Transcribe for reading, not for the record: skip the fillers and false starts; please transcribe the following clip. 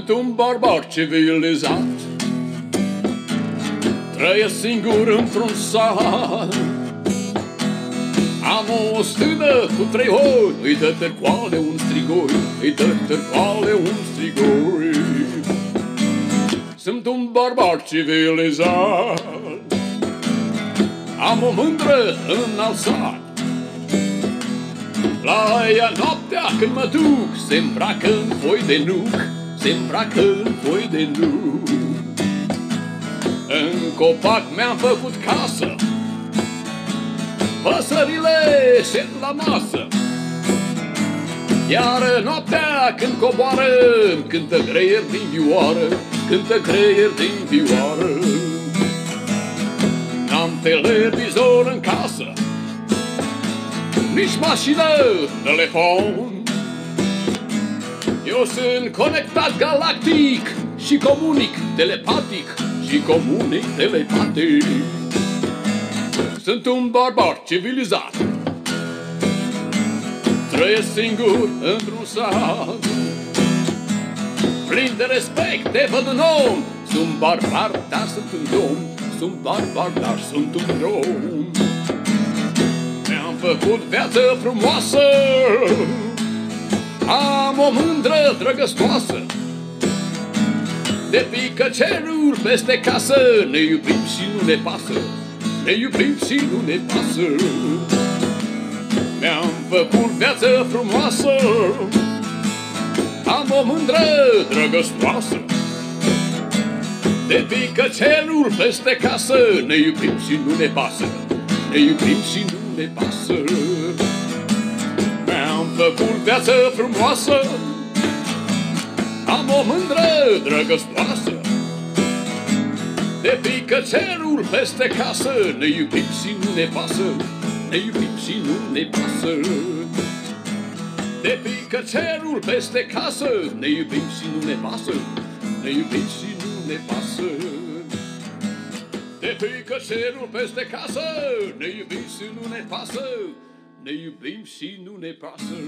Sunt un barbar civilizat, trăiesc singur într-un sat. Am o stână cu 3 oi, îi dă târcoale un strigoi, îi dă târcoale un strigoi. Sunt un barbar civilizat, am o mândră în sat. La ea noaptea când mă duc, se îmbracă în foi de nuc, se îmbracă în foi de nuc. În copac mi-am făcut casă, păsările șed la masă. Iar noaptea când coboară, cântă greier din vioară, cântă greier din vioară. N-am televizor în casă, nici mașină, telefon. Eu sunt conectat galactic și comunic telepatic, și comunic telepatic. Sunt un barbar civilizat, trăiesc singur într-un sat. Plin de respect te văd un om, sunt barbar, dar sunt un domn, sunt barbar, dar sunt un domn. Mi-am făcut viață frumoasă, am o mândră drăgăstoasă. De pică cerul peste casă, ne iubim și nu ne pasă, ne iubim și nu ne pasă. Mi-am făcut viață frumoasă, am o mândră drăgăstoasă. De pică cerul peste casă, ne iubim și nu ne pasă, ne iubim și nu ne pasă. Mi-am făcut viață frumoasă, am o mândră drăgăstoasă. De pică cerul peste casă, ne iubim și nu ne pasă, ne iubim și nu ne pasă. De pică cerul peste casă, ne iubim și nu ne pasă, ne iubim și nu ne pasă. De pică cerul peste casă, ne iubim și nu ne pasă, ne iubim și nu ne pasă.